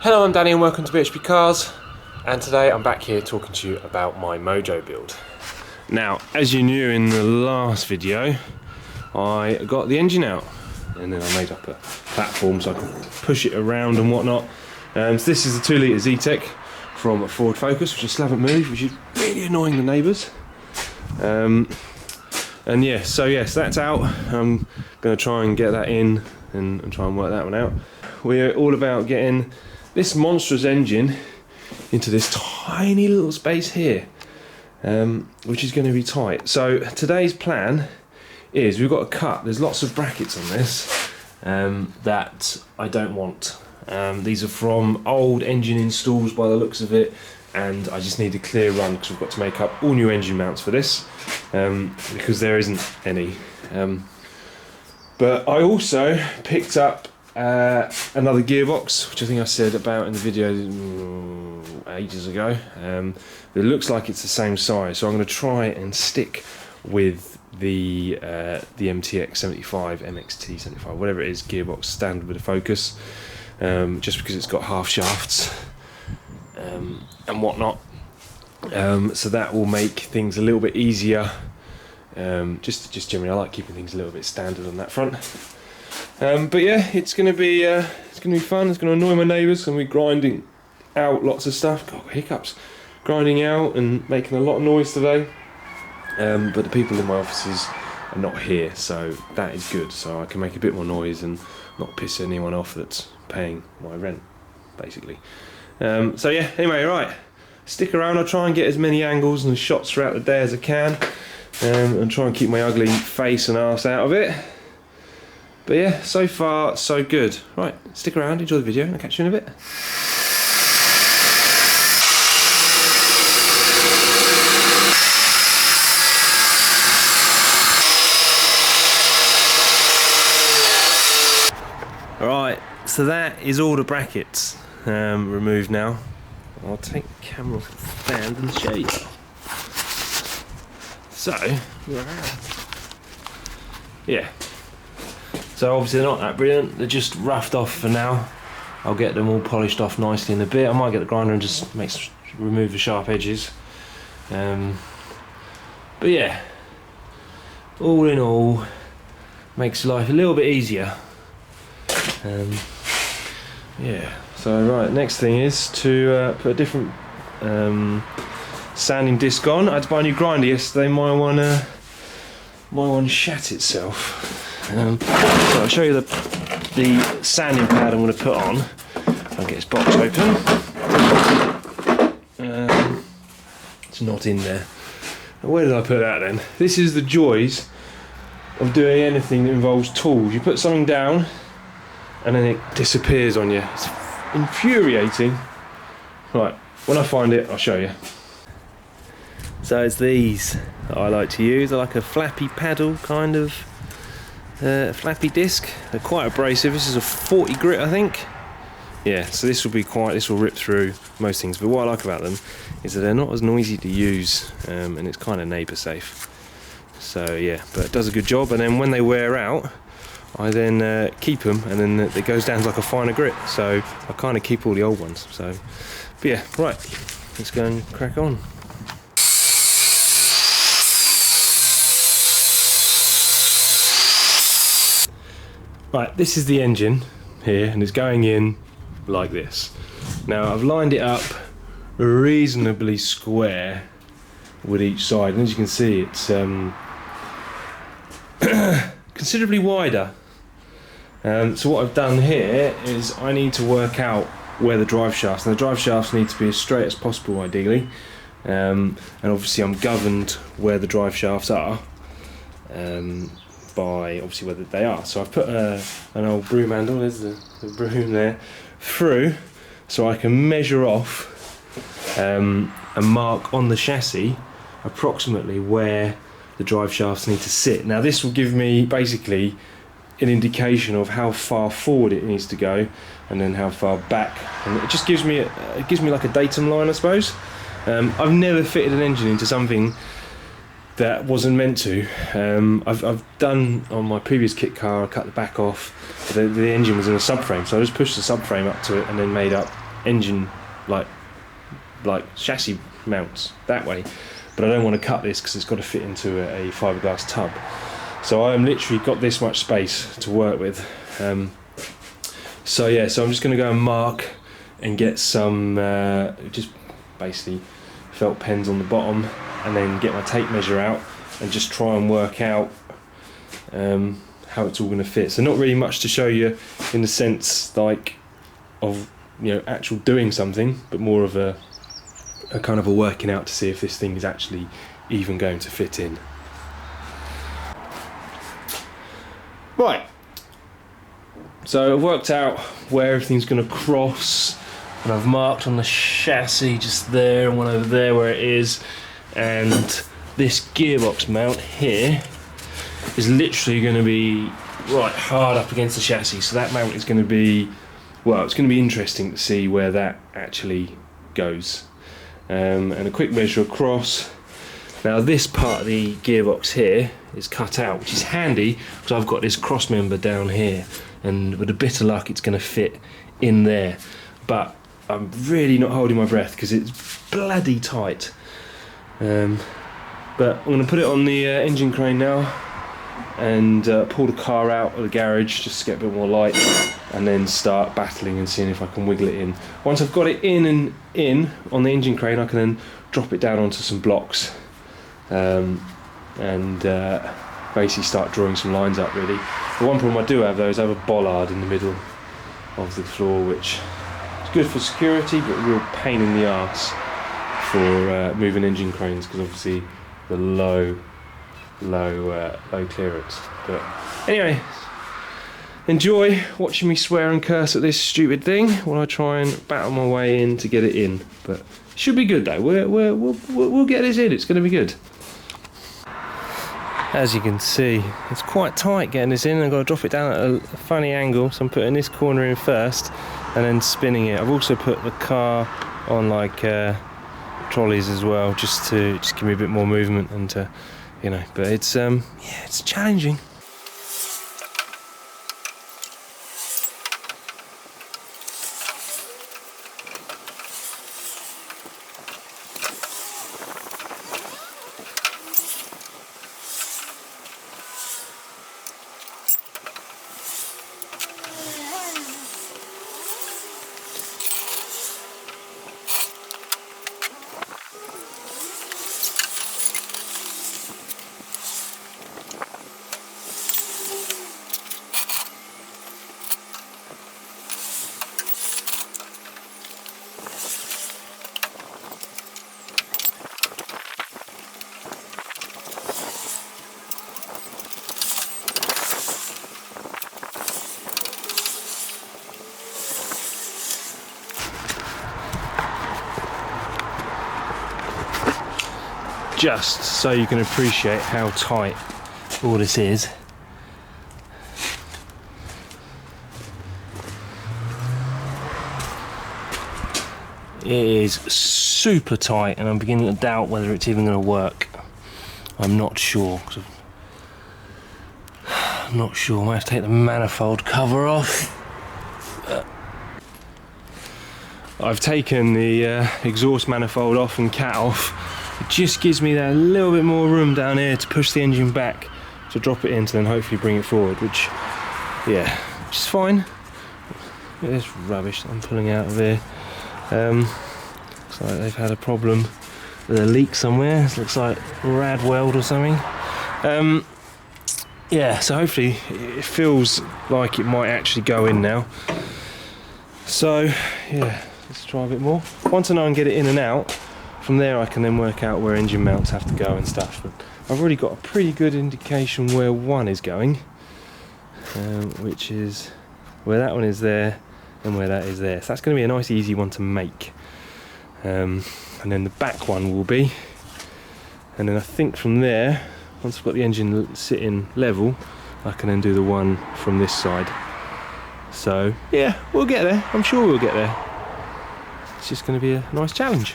Hello, I'm Danny and welcome to BHP Cars, and today I'm back here talking to you about my Mojo build. Now, as you knew in the last video, I got the engine out and then I made up a platform so I can push it around and whatnot. So this is the 2 litre Z-Tech from Ford Focus, which I still haven't moved, which is really annoying the neighbours. And yeah, so yes, that's out. I'm going to try and get that in and try and work that one out. We're all about getting this monstrous engine into this tiny little space here, which is going to be tight. So today's plan is we've got to cut. There's lots of brackets on this that I don't want. These are from old engine installs by the looks of it, and I just need a clear run because we've got to make up all new engine mounts for this, because there isn't any. But I also picked up another gearbox, which I think I said about in the video ages ago. It looks like it's the same size, so I'm going to try and stick with the MTX 75, MXT 75, whatever it is, gearbox standard with a Focus, just because it's got half shafts and whatnot. So that will make things a little bit easier. Just generally, I like keeping things a little bit standard on that front. But yeah, it's gonna be fun. It's gonna annoy my neighbours. I'm gonna be grinding out lots of stuff. God, hiccups. Grinding out and making a lot of noise today. But the people in my offices are not here, so that is good. So I can make a bit more noise and not piss anyone off that's paying my rent, basically. So yeah. Anyway, right. Stick around. I'll try and get as many angles and shots throughout the day as I can, and try and keep my ugly face and arse out of it. But yeah, so far so good. Right, stick around, enjoy the video, and I'll catch you in a bit. Alright, so that is all the brackets removed now. I'll take the camera off the stand and show you. So, yeah. So obviously they're not that brilliant, they're just roughed off for now. I'll get them all polished off nicely in a bit. I might get the grinder and just remove the sharp edges. But yeah, all in all, makes life a little bit easier. Yeah, so right, next thing is to put a different sanding disc on. I had to buy a new grinder yesterday, my one shat itself. So I'll show you the sanding pad I'm going to put on. I'll get this box open. It's not in there. Where did I put that then? This is the joys of doing anything that involves tools. You put something down and then it disappears on you. It's infuriating. Right, when I find it, I'll show you. So it's these that I like to use. I like a flappy paddle kind of flappy disc. They're quite abrasive. This is a 40 grit, I think. Yeah, so this will rip through most things. But what I like about them is that they're not as noisy to use, and it's kind of neighbour safe. So yeah, but it does a good job. And then when they wear out, I then keep them, and then it goes down to like a finer grit. So I kind of keep all the old ones. So, but yeah, right. Let's go and crack on. Right, this is the engine here, and it's going in like this. Now I've lined it up reasonably square with each side, and as you can see, it's considerably wider. So what I've done here is I need to work out where the drive shafts, and the drive shafts need to be as straight as possible ideally, and obviously I'm governed where the drive shafts are by obviously whether they are. So I've put an old broom handle, there's the broom there, through, so I can measure off and mark on the chassis approximately where the drive shafts need to sit. Now this will give me basically an indication of how far forward it needs to go and then how far back, and it just gives me like a datum line, I suppose. I've never fitted an engine into something that wasn't meant to. I've done on my previous kit car, I cut the back off, the engine was in a subframe, so I just pushed the subframe up to it and then made up engine like chassis mounts that way, but I don't want to cut this because it's got to fit into a fiberglass tub. So I am literally got this much space to work with. So I'm just going to go and mark and get some just basically felt pens on the bottom, and then get my tape measure out and just try and work out how it's all going to fit. So not really much to show you in the sense like of actual doing something, but more of a kind of a working out to see if this thing is actually even going to fit in. Right, so I've worked out where everything's going to cross, and I've marked on the chassis just there and one over there where it is, and this gearbox mount here is literally going to be right hard up against the chassis, so that mount is going to be, well, it's going to be interesting to see where that actually goes. And a quick measure across. Now this part of the gearbox here is cut out, which is handy because I've got this cross member down here, and with a bit of luck it's going to fit in there, but I'm really not holding my breath because it's bloody tight. But I'm going to put it on the engine crane now and pull the car out of the garage just to get a bit more light, and then start battling and seeing if I can wiggle it in. Once I've got it in on the engine crane, I can then drop it down onto some blocks and basically start drawing some lines up really. The one problem I do have though is I have a bollard in the middle of the floor, which is good for security but a real pain in the arse for moving engine cranes, because obviously the low clearance. But anyway, enjoy watching me swear and curse at this stupid thing while I try and battle my way in to get it in. But it should be good though. We'll get this in. It's going to be good. As you can see, it's quite tight getting this in. I've got to drop it down at a funny angle, so I'm putting this corner in first and then spinning it. I've also put the car on like trolleys as well, just to give me a bit more movement and to, but it's it's challenging. Just so you can appreciate how tight all this is. It is super tight, and I'm beginning to doubt whether it's even going to work. I'm not sure. I'm not sure. I might have to take the manifold cover off. I've taken the exhaust manifold off and cat off. It just gives me that little bit more room down here to push the engine back to drop it in, to then hopefully bring it forward, which is fine. This rubbish that I'm pulling out of here. Looks like they've had a problem with a leak somewhere. This looks like rad weld or something. So hopefully it feels like it might actually go in now. So let's try a bit more. Once I know and get it in and out, from there I can then work out where engine mounts have to go and stuff. But I've already got a pretty good indication where one is going, which is where that one is there and where that is there. So that's going to be a nice easy one to make. And then the back one will be, and then I think from there, once I've got the engine sitting level, I can then do the one from this side. So yeah, we'll get there. I'm sure we'll get there. It's just going to be a nice challenge.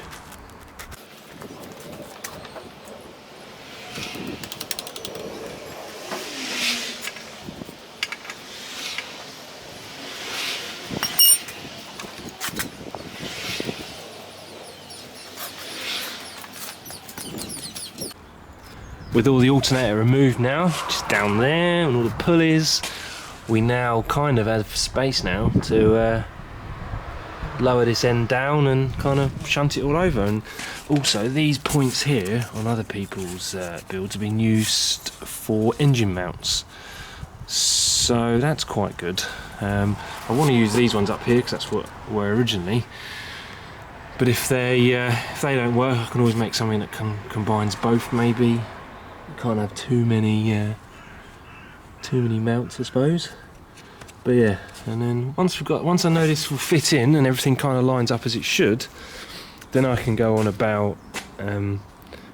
with all the alternator removed now, just down there, and all the pulleys, we now kind of have space now to lower this end down and kind of shunt it all over. And also these points here on other people's builds have been used for engine mounts, so that's quite good. I want to use these ones up here because that's what were originally, but if they don't work, I can always make something that combines both. Maybe you can't have too many mounts, I suppose. But yeah, and then once I know this will fit in and everything kind of lines up as it should, then I can go on about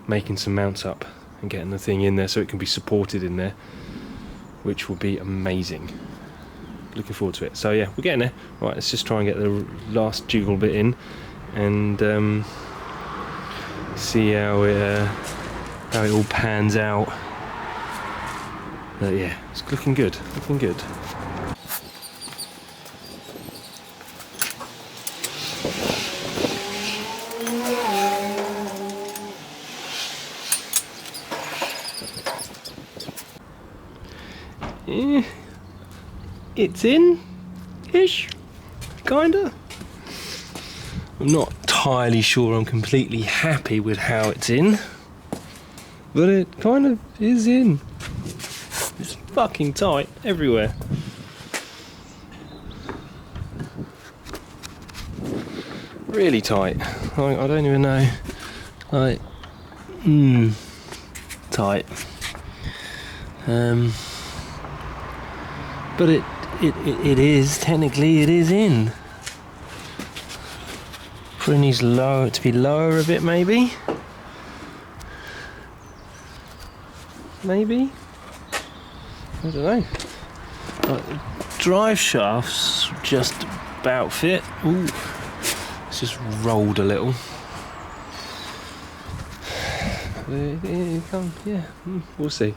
making some mounts up and getting the thing in there so it can be supported in there, which will be amazing. Looking forward to it. So yeah, we're getting there. Right, let's just try and get the last jiggle bit in and see how it all pans out. But yeah, it's looking good, looking good. Yeah, it's in-ish, kinda. I'm not entirely sure I'm completely happy with how it's in, but it kind of is in. It's fucking tight everywhere. Really tight. I don't even know. Like, tight. But it is, technically it is in. Probably needs to be lower a bit, maybe. Maybe? I don't know. Like, drive shafts just about fit. Ooh, it's just rolled a little. Yeah, we'll see.